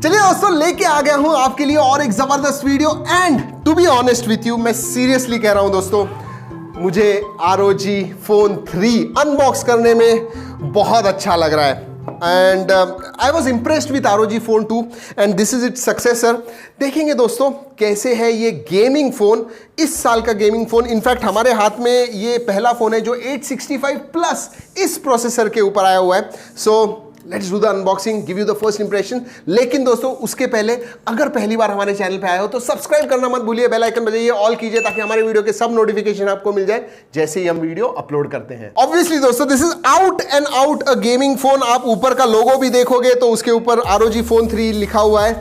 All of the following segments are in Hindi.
चलिए दोस्तों, लेके आ गया हूं आपके लिए और एक जबरदस्त video. And to be honest with you, मैं सीरियसली कह रहा हूं दोस्तों, मुझे ROG Phone 3 अनबॉक्स करने में बहुत अच्छा लग रहा है। And I was impressed with ROG Phone 2 and this is it's successor. देखेंगे दोस्तों कैसे है ये गेमिंग फोन, इस साल का गेमिंग फोन। इनफैक्ट हमारे हाथ में ये पहला फोन है जो 865 प्लस इस प्रोसेसर के ऊपर आया हुआ है। So let's do the unboxing, give you the first impression. लेकिन दोस्तों उसके पहले अगर पहली बार हमारे चैनल पे आए हो तो सब्सक्राइब करना मत भूलिए, बेल आइकन बजाइए, ऑल कीजिए ताकि हमारे वीडियो के सब नोटिफिकेशन आपको मिल जाए जैसे ही हम वीडियो अपलोड करते हैं। ऑब्वियसली दोस्तों this is out and out a gaming phone. आप ऊपर का लोगो भी देखोगे तो उसके ऊपर ROG Phone 3 लिखा हुआ है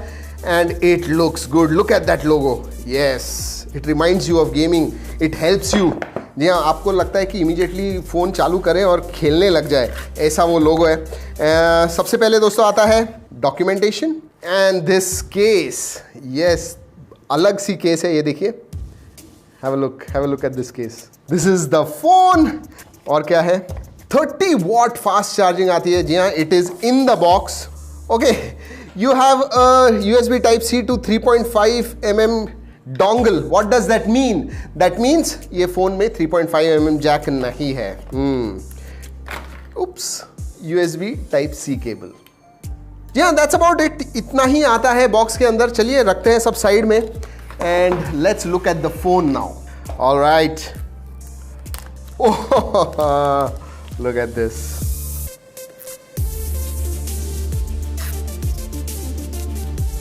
and it looks good. Look at that logo, yes, it reminds you of gaming, it helps you. जी हाँ, आपको लगता है कि इमीडिएटली फ़ोन चालू करें और खेलने लग जाए, ऐसा वो लोगो है। सबसे पहले दोस्तों आता है documentation and this case. Yes, अलग सी केस है ये, देखिए, have a look at this case. This is the phone. और क्या है, 30 वॉट फास्ट चार्जिंग आती है। जी हाँ, it is in the box. Okay, you have USB Type-C to 3.5 mm dongle. What does that mean? That means ये फोन में 3.5 mm जैक नहीं है। Oops, USB Type-C cable. जी हाँ, that's about it। इतना ही आता है बॉक्स के अंदर। चलिए रखते हैं सब साइड में and let's look at the phone now. All right. Oh, look at this.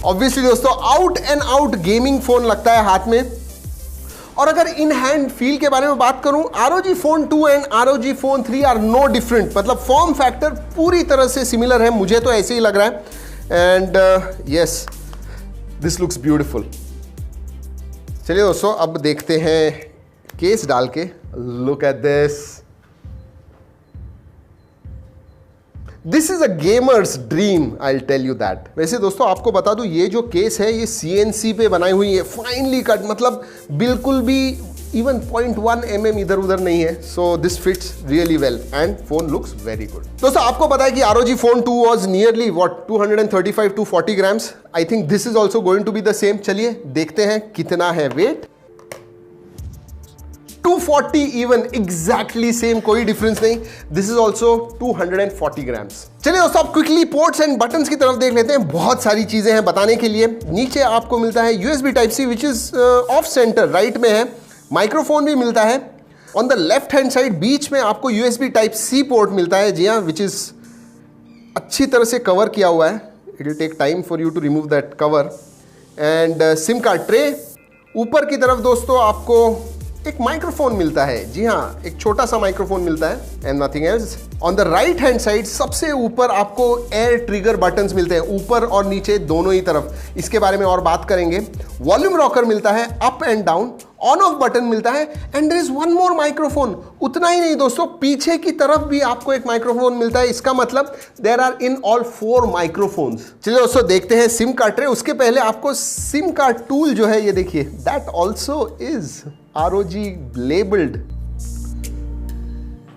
Obviously दोस्तों out and out gaming phone लगता है हाथ में। और अगर इन हैंड फील के बारे में बात करूं, ROG Phone 2 and ROG Phone 3 are no different. मतलब फॉर्म फैक्टर पूरी तरह से सिमिलर है, मुझे तो ऐसे ही लग रहा है। And yes, this looks beautiful. चलिए दोस्तों अब देखते हैं केस डाल के। Look at this, this is a gamer's dream, I tell you that. वैसे दोस्तों आपको बता दूं, ये जो केस है ये CNC पे बनाई हुई है, फाइनली कट, मतलब बिल्कुल भी इवन 0.1 mm इधर उधर नहीं है। So this fits really well and phone looks very good. दोस्तों आपको पता है कि ROG Phone 2 was nearly 235 to 40 grams। I think this is also going to be the same. चलिए देखते हैं कितना है वेट। 240 इवन, एग्जैक्टली सेम, कोई डिफरेंस नहीं। This is also 240 grams। चलिए दोस्तों आप क्विकली पोर्ट्स एंड बटन्स की तरफ देख लेते हैं। बहुत सारी चीजें हैं बताने के लिए। नीचे आपको मिलता है USB Type-C which is off centre, right में है। माइक्रोफोन भी मिलता है। On the left hand side बीच में आपको USB Type-C पोर्ट मिलता है। जी हाँ, विच इज अच्छी तरह से कवर किया हुआ है। It will take time for you to remove that cover. And sim card tray. ऊपर की तरफ दोस्तों आपको एक माइक्रोफोन मिलता है। जी हाँ, एक छोटा सा माइक्रोफोन मिलता है and nothing else. On the right hand side सबसे ऊपर आपको एयर ट्रिगर बटन्स मिलते हैं, ऊपर और नीचे दोनों ही तरफ। इसके बारे में और बात करेंगे। वॉल्यूम रॉकर मिलता है, up and down. On off button मिलता है and there is one more microphone. उतना ही नहीं दोस्तों, पीछे की तरफ भी आपको एक माइक्रोफोन मिलता है। इसका मतलब there are in all 4 microphones. चलिए दोस्तों देखते हैं सिम कार्ड ट्रे। उसके पहले आपको सिम कार्ड टूल जो है ये देखिए, that also is ROG labeled।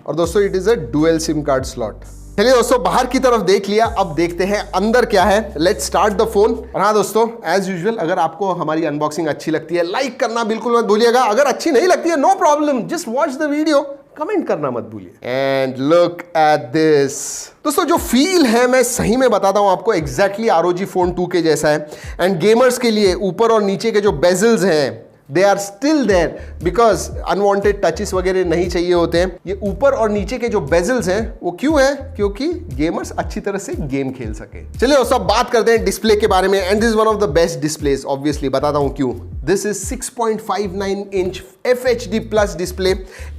और दोस्तों it is a dual SIM card slot. चलिए दोस्तों बाहर की तरफ देख लिया, अब देखते हैं अंदर क्या है। Let's start the phone. और हाँ दोस्तों, एज यूजुअल अगर आपको हमारी अनबॉक्सिंग अच्छी लगती है लाइक करना बिल्कुल मत भूलिएगा। अगर अच्छी नहीं लगती है no problem, just watch the video, comment करना मत भूलिए। And look at this. दोस्तों जो फील है मैं सही में बताता हूं आपको, एग्जैक्टली ROG Phone 2 के जैसा है। एंड गेमर्स के लिए ऊपर और नीचे के जो बेजल्स हैं they are still there, because unwanted touches वगैरह नहीं चाहिए होते हैं। ये ऊपर और नीचे के जो बेजल्स हैं वो क्यों है? क्योंकि गेमर्स अच्छी तरह से गेम खेल सके। चलिए दोस्तों बात करते हैं डिस्प्ले के बारे में। And this is one of the best displace, obviously बताता हूं क्यों। This is 6.59 inch FHD plus display,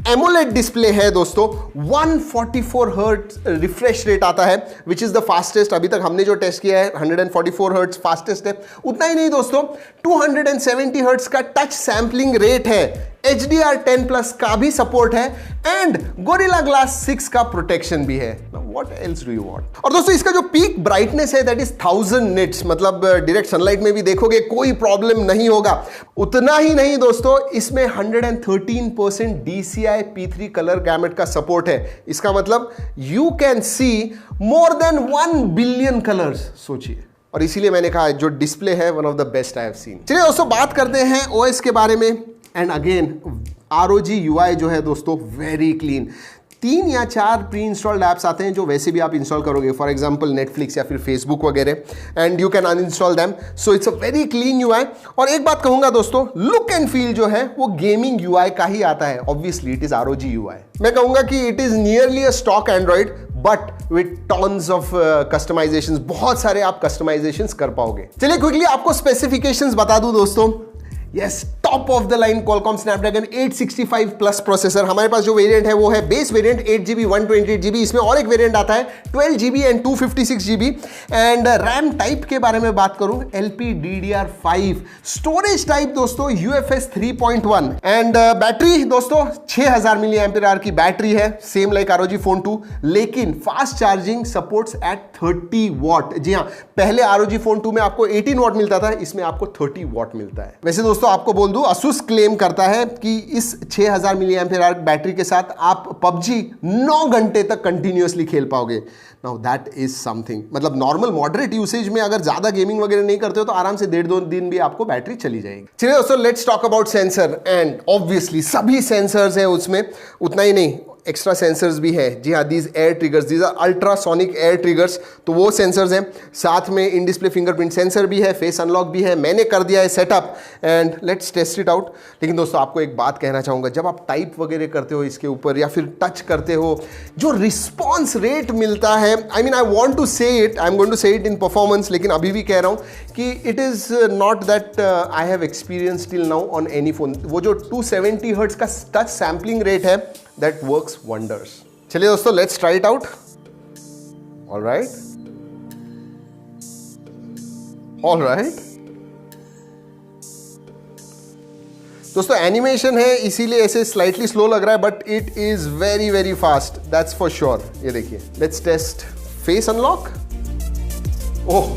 AMOLED display है दोस्तों। 144 हर्ट्ज रिफ्रेश रेट आता है, विच इज द फास्टेस्ट। अभी तक हमने जो टेस्ट किया है 144 हर्ट्ज फास्टेस्ट है। उतना ही नहीं दोस्तों, 270 हर्ट्ज का टच सैंपलिंग रेट है। HDR10 प्लस का भी सपोर्ट है एंड गोरिल्ला ग्लास 6 का प्रोटेक्शन भी है। What else do you want? और दोस्तों इसका जो पीक ब्राइटनेस है दैट इज 1000 निट्स, मतलब डायरेक्ट सनलाइट में भी देखोगे कोई प्रॉब्लम नहीं होगा। उतना ही नहीं दोस्तों, इसमें 113% DCI P3 कलर गैमेट का सपोर्ट है। इसका मतलब you can see more than 1 billion colours, सोचिए। और इसीलिए मैंने कहा जो डिस्प्ले है one of the best I have seen. चलिए दोस्तों बात करते हैं ओएस के बारे में। एंड अगेन ROG UI जो है दोस्तों वेरी क्लीन। 3 या 4 प्री इंस्टॉल्ड ऐप्स आते हैं जो वैसे भी आप इंस्टॉल करोगे, फॉर एग्जांपल नेटफ्लिक्स या फिर फेसबुक वगैरह, and you can uninstall them. So it's a very clean UI। और एक बात कहूंगा दोस्तों, लुक एंड फील जो है वो गेमिंग UI का ही आता है। Obviously it is ROG UI। मैं कहूंगा कि it is nearly a stock Android but with tons of customisations. बहुत सारे आप कस्टमाइजेशंस कर पाओगे। चलिए क्विकली आपको स्पेसिफिकेशंस बता दूं दोस्तों। Yes, top of the line Qualcomm Snapdragon 865 plus processor. हमारे पास जो वेरिएंट है वो है बेस वेरिएंट 8GB 128GB। इसमें और एक वेरिएंट आता है 12GB and 256GB। And RAM type के बारे में बात करूं, LPDDR5। स्टोरेज टाइप दोस्तों UFS 3.1। एंड बैटरी दोस्तों 6000 mAh की बैटरी है, सेम लाइक ROG Phone 2, लेकिन fast charging supports at 30 watt. जी हाँ, पहले ROG Phone 2 में आपको 18 वॉट मिलता था, इसमें आपको 30 वॉट मिलता है। वैसे दोस्तों आपको बोल दूं, Asus क्लेम करता है कि इस 6000 mAh बैटरी के साथ आप PUBG 9 घंटे तक कंटिन्यूअसली खेल पाओगे। Now that is something. मतलब नॉर्मल मॉडरेट यूसेज में अगर ज्यादा गेमिंग वगैरह नहीं करते हो तो आराम से 1.5-2 दिन भी आपको बैटरी चली जाएगी। चलिए दोस्तों let's talk about sensor. And obviously सभी सेंसर्स हैं उसमें, उतना ही नहीं एक्स्ट्रा सेंसर्स भी है। जी हाँ, these air triggers, these are ultrasonic air triggers, तो वो सेंसर्स हैं। साथ में इन डिस्प्ले फिंगरप्रिंट सेंसर भी है, फेस अनलॉक भी है। मैंने कर दिया है setup and let's test it out. लेकिन दोस्तों आपको एक बात कहना चाहूँगा, जब आप टाइप वगैरह करते हो इसके ऊपर या फिर टच करते हो, जो रिस्पॉन्स रेट मिलता है, I mean I want to say it, I am going to say it in performance, लेकिन अभी भी कह रहा हूँ कि it is not that I have experience till now on any phone. वो जो 270 हर्ट्ज का टच सैम्पलिंग रेट है, दैट वर्क्स वंडर्स। चलिए दोस्तों let's try it out. Alright दोस्तों, एनिमेशन है इसीलिए ऐसे स्लाइटली स्लो लग रहा है, but it is very very fast, that's for sure. ये देखिए, let's test face unlock. Oh,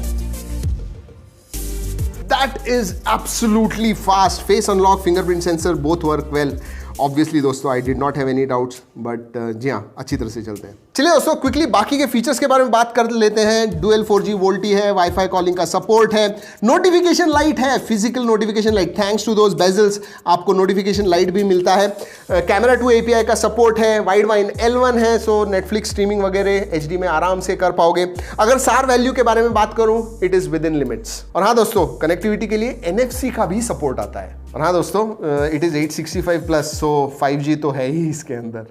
that is absolutely fast. Face unlock, fingerprint sensor both work well. Obviously दोस्तों I did not have any doubts, but जी हाँ, अच्छी तरह से चलते हैं। चलिए दोस्तों क्विकली बाकी के फीचर्स के बारे में बात कर लेते हैं। डुअल 4G वोल्टी है, वाईफाई कॉलिंग का सपोर्ट है, नोटिफिकेशन लाइट है, physical notification light, thanks to those bezels आपको नोटिफिकेशन लाइट भी मिलता है। कैमरा 2 API का सपोर्ट है, वाइड वाइन L1 है, सो नेटफ्लिक्स स्ट्रीमिंग वगैरह HD में आराम से कर पाओगे। अगर सार वैल्यू के बारे में बात करूं, it is with in limits. और हाँ दोस्तों, कनेक्टिविटी के लिए NFC का भी सपोर्ट आता है। और हाँ दोस्तों, it is 865 plus, so 5G तो है ही इसके अंदर।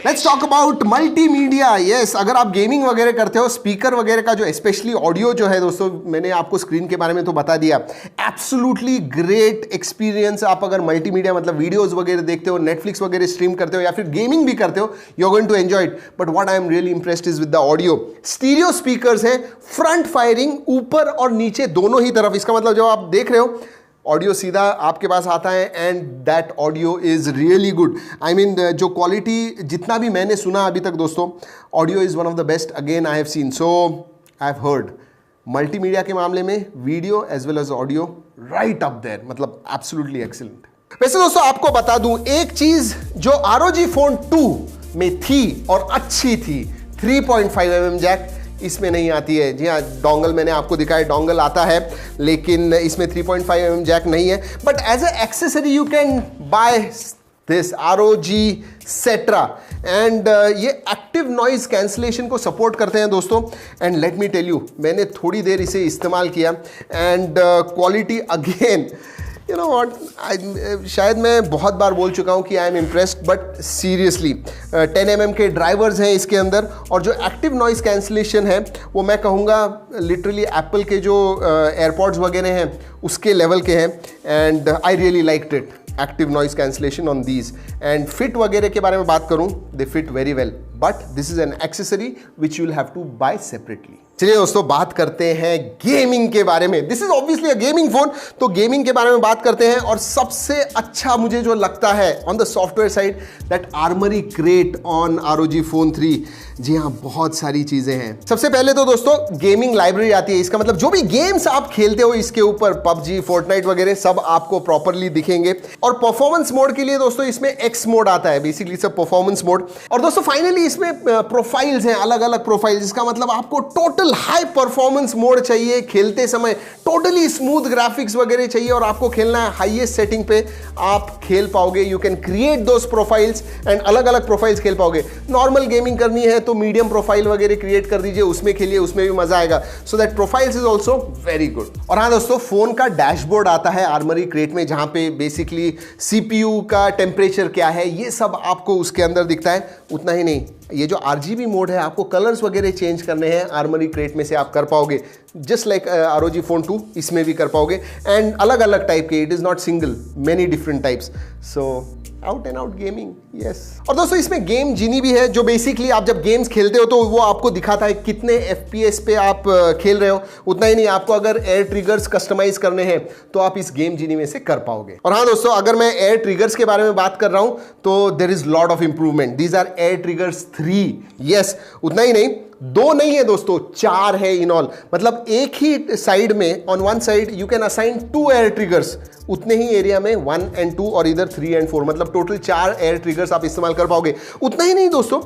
Let's talk about multimedia. Yes, अगर आप गेमिंग वगैरह करते हो, स्पीकर वगैरह का जो स्पेशली ऑडियो जो है दोस्तों, मैंने आपको स्क्रीन के बारे में तो बता दिया, एब्सोल्युटली ग्रेट एक्सपीरियंस। आप अगर मल्टीमीडिया मतलब वीडियोस वगैरह देखते हो, नेटफ्लिक्स वगैरह स्ट्रीम करते हो या फिर गेमिंग भी करते हो, you are going to enjoy it. But what I am really impressed is with the audio. Stereo speakers हैं, फ्रंट फायरिंग, ऊपर और नीचे दोनों ही तरफ। इसका मतलब जो आप देख रहे हो, ऑडियो सीधा आपके पास आता है and that audio is really good. I mean जो क्वालिटी जितना भी मैंने सुना अभी तक दोस्तों, audio is one of the best again I have seen. So I have heard multimedia के मामले में video as well as audio right up there, मतलब एब्सोल्युटली एक्सीलेंट। वैसे दोस्तों आपको बता दूं एक चीज जो ROG Phone 2 में थी और अच्छी थी, 3.5mm जैक इसमें नहीं आती है। जी हाँ, डोंगल मैंने आपको दिखाया, डोंगल आता है, लेकिन इसमें 3.5mm जैक नहीं है। But as a accessory you can buy this ROG cetera and ये एक्टिव नॉइज कैंसलेशन को सपोर्ट करते हैं दोस्तों। And let me tell you, मैंने थोड़ी देर इसे इस्तेमाल किया and quality again, you know what, शायद मैं बहुत बार बोल चुका हूँ कि I am impressed, but seriously 10mm के ड्राइवर्स हैं इसके अंदर, और जो एक्टिव नॉइस कैंसलेशन है वो मैं कहूँगा लिटरली एप्पल के जो एयरपॉड्स वगैरह हैं उसके लेवल के हैं। And I really liked it, active noise cancellation on these. And fit वगैरह के बारे में बात करूँ, they fit very well. But this is an accessory which you will have to buy separately. चलिए दोस्तों, बात करते हैं गेमिंग के बारे में। This is obviously a gaming phone, तो गेमिंग के बारे में बात करते हैं। और सबसे अच्छा मुझे जो लगता है on the software side, that armoury crate on ROG Phone 3। जी हाँ, बहुत सारी चीजें हैं। सबसे पहले तो दोस्तों गेमिंग लाइब्रेरी आती है। इसका मतलब जो भी गेम्स आप खेलते हो इसके ऊपर, PUBG, Fortnite वगैरह सब आपको प्रॉपरली दिखेंगे। और परफॉर्मेंस मोड के लिए दोस्तों इसमें X मोड आता है, बेसिकली सब परफॉर्मेंस मोड। और दोस्तों फाइनली इसमें प्रोफाइल्स हैं, अलग अलग प्रोफाइल्स। इसका मतलब आपको टोटल हाई परफॉर्मेंस मोड चाहिए खेलते समय, टोटली स्मूथ ग्राफिक्स वगैरह चाहिए और आपको खेलना है हाईएस्ट सेटिंग पे, आप खेल पाओगे। You can create those profiles and अलग अलग प्रोफाइल्स खेल पाओगे। नॉर्मल गेमिंग करनी है तो मीडियम प्रोफाइल वगैरह क्रिएट कर दीजिए, उसमें खेलिए, उसमें भी मजा आएगा। So that profiles is also very good. और हाँ दोस्तों, फोन का डैशबोर्ड आता है आर्मरी क्रेट में, जहां पे बेसिकली CPU का टेम्परेचर क्या है ये सब आपको उसके अंदर दिखता है। उतना ही नहीं, ये जो RGB मोड है, आपको कलर्स वगैरह चेंज करने हैं आर्मरी क्रेट में से आप कर पाओगे, जस्ट लाइक ROG Phone 2 इसमें भी कर पाओगे। एंड अलग अलग टाइप के, it is not single, many different types. So out and out gaming, yes. और दोस्तों इसमें गेम जीनी भी है, जो बेसिकली आप जब गेम्स खेलते हो तो वो आपको दिखाता है कितने FPS पे आप खेल रहे हो। उतना ही नहीं, आपको अगर एयर ट्रिगर्स कस्टमाइज करने हैं तो आप इस गेम जीनी में से कर पाओगे। और हाँ दोस्तों, अगर मैं एयर ट्रिगर्स के बारे में बात कर रहा हूं तो there is lot of improvement. These are air triggers 3, yes. उतना ही नहीं, 2 नहीं है दोस्तों, 4 है इन ऑल। मतलब एक ही साइड में, on one side you can assign 2 air triggers, उतने ही एरिया में 1 and 2 और इधर 3 and 4, मतलब टोटल 4 एयर ट्रिगर्स आप इस्तेमाल कर पाओगे। उतना ही नहीं दोस्तों,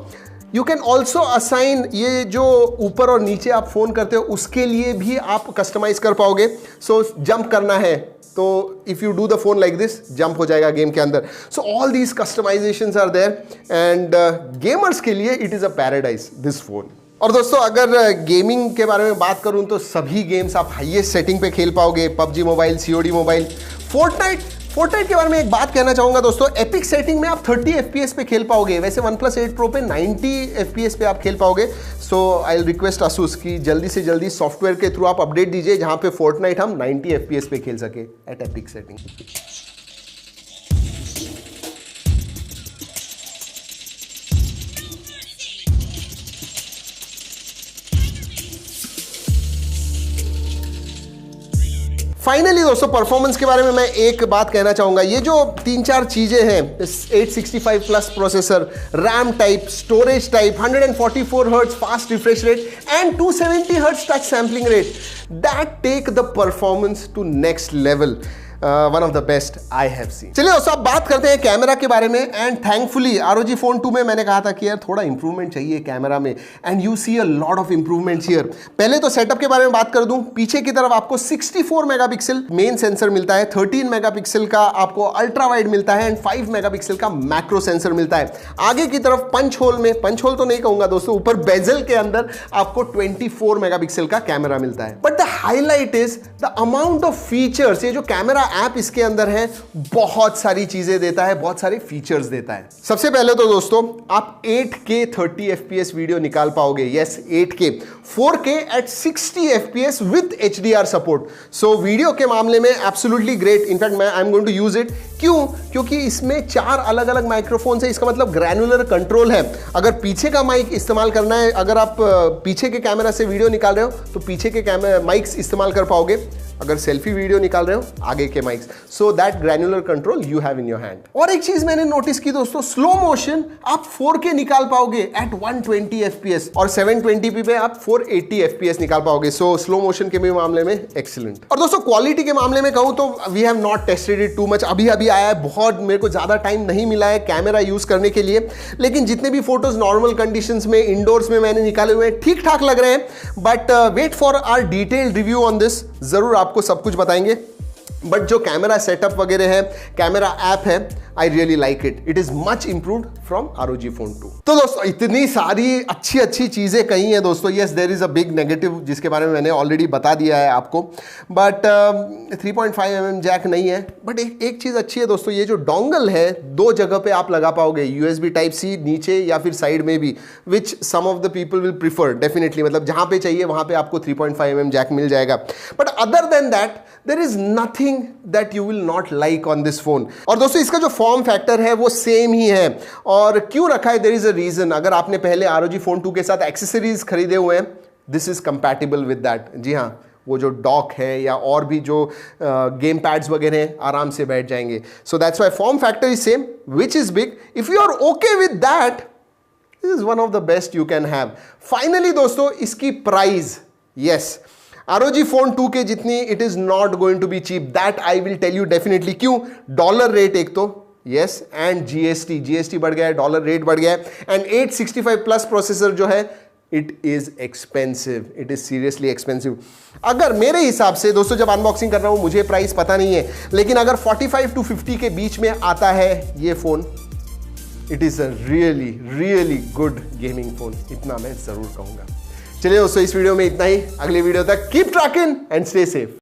यू कैन ऑल्सो असाइन, ये जो ऊपर और नीचे आप फोन करते हो उसके लिए भी आप कस्टमाइज कर पाओगे। सो जंप करना है तो if you do the phone like this, jump हो जाएगा गेम के अंदर। So all these customisations are there and gamers के लिए it is a paradise this phone. और दोस्तों अगर गेमिंग के बारे में बात करूं तो सभी गेम्स आप हाईएस्ट सेटिंग पे खेल पाओगे। PUBG mobile, COD mobile, Fortnite के बारे में एक बात कहना चाहूंगा दोस्तों, एपिक सेटिंग में आप 30 FPS पे खेल पाओगे। वैसे OnePlus 8 Pro पे 90 FPS पे आप खेल पाओगे। सो आई रिक्वेस्ट ASUS की जल्दी से जल्दी सॉफ्टवेयर के थ्रू आप अपडेट दीजिए जहां पे फोर्टनाइट हम 90 FPS पे खेल सके एट एपिक सेटिंग। फाइनली दोस्तों परफॉर्मेंस के बारे में मैं एक बात कहना चाहूंगा। ये जो 3-4 चीजें हैं, 865+ processor, RAM type, storage type, 144 hertz fast refresh rate and 270 hertz touch sampling rate, that take the performance to next level. One of the best I have seen. चलिए दोस्तों अब बात करते हैं कैमरा के बारे में। एंड थैंकफुली ROG Phone 2 में मैंने कहा था कि यार थोड़ा इंप्रूवमेंट चाहिए कैमरा में, and you see a lot of improvements here. पहले तो सेटअप के बारे में बात कर दूं, पीछे की तरफ आपको 64 मेगापिक्सल मेन सेंसर मिलता है, 13 मेगापिक्सल का आपको अल्ट्रा वाइड मिलता है एंड 5 मेगापिक्सल का मैक्रो सेंसर मिलता है। आगे की तरफ पंच होल में, पंच होल तो नहीं कहूंगा दोस्तों, ऊपर बेजल के अंदर आपको 24 मेगापिक्सल का कैमरा मिलता है। But the highlight is the amount of features. ये जो कैमरा ऐप इसके अंदर है बहुत सारी चीजें देता है, बहुत सारे फीचर्स देता है। सबसे पहले तो दोस्तों आप 8K 30 FPS वीडियो निकाल पाओगे। Yes 8K, 4K at 60 FPS with HDR support. So video के मामले में एब्सोल्युटली ग्रेट। इनफैक्ट मैं I am going to use it. क्यों? क्योंकि इसमें 4 अलग अलग माइक्रोफोन है। इसका मतलब ग्रैनुलर कंट्रोल है। अगर पीछे का माइक इस्तेमाल करना है, अगर आप पीछे के कैमरा से वीडियो निकाल रहे हो तो पीछे के कैमरा माइक्स इस्तेमाल कर पाओगे। अगर सेल्फी वीडियो निकाल रहे हो, आगे के mics. So that granular control you have in your hand. और एक चीज मैंने नोटिस की दोस्तों, स्लो मोशन आप 4K निकाल पाओगे एट 120 FPS और 720p पे आप 480 FPS निकाल पाओगे। सो स्लो मोशन के भी मामले में एक्सीलेंट। और दोस्तों क्वालिटी के मामले में कहूं तो we have not tested it too much. अभी आया है, बहुत मेरे को ज्यादा टाइम नहीं मिला है कैमरा यूज करने के लिए, लेकिन जितने भी फोटोज नॉर्मल कंडीशंस में, इंडोर्स में मैंने निकाले हुए हैं, ठीक ठाक लग रहे हैं। But wait for our detailed review on this, जरूर आपको सब कुछ बताएंगे। बट जो कैमरा सेटअप वगैरह है, कैमरा ऐप है, I really like it. It is much improved from ROG Phone 2। तो दोस्तों इतनी सारी अच्छी अच्छी चीजें कही हैं दोस्तों। Yes there is a big negative जिसके बारे में मैंने ऑलरेडी बता दिया है आपको। बट 3.5mm जैक नहीं है। बट एक चीज अच्छी है दोस्तों, ये जो डोंगल है 2 जगह पे आप लगा पाओगे, USB Type-C नीचे या फिर साइड में भी, which some of the people will prefer definitely. मतलब जहां पे चाहिए वहां पे आपको 3.5mm जैक मिल जाएगा। But other than that there is nothing that you will not like on this phone. और दोस्तों इसका जो फॉर्म फैक्टर है वो सेम ही है, और क्यों रखा है, देयर इज अ रीजन। अगर आपने पहले ROG Phone 2 के साथ एक्सेसरीज खरीदे हुए हैं, this is compatible with that. जी हाँ, वो जो डॉक है या और भी जो गेम पैड्स वगैरह हैं आराम से बैठ जाएंगे। So that's why form factor is same, which is big. If you are okay with that, this is one of the best you can have. Finally दोस्तों इसकी प्राइस, यस, ROG Phone 2 के जितनी it is not going to be cheap, that I will tell you definitely. क्यों? डॉलर रेट एक तो, यस, एंड जीएसटी बढ़ गया है, डॉलर रेट बढ़ गया है, एंड 865 प्लस प्रोसेसर जो है, it is expensive, it is seriously expensive. अगर मेरे हिसाब से दोस्तों, जब अनबॉक्सिंग कर रहा हूं, मुझे प्राइस पता नहीं है, लेकिन अगर 45 to 50 के बीच में आता है ये phone, it is a really really good gaming phone, इतना मैं जरूर कहूंगा। चलिए दोस्तों, इस वीडियो में इतना ही। अगले वीडियो तक keep trekking and stay safe.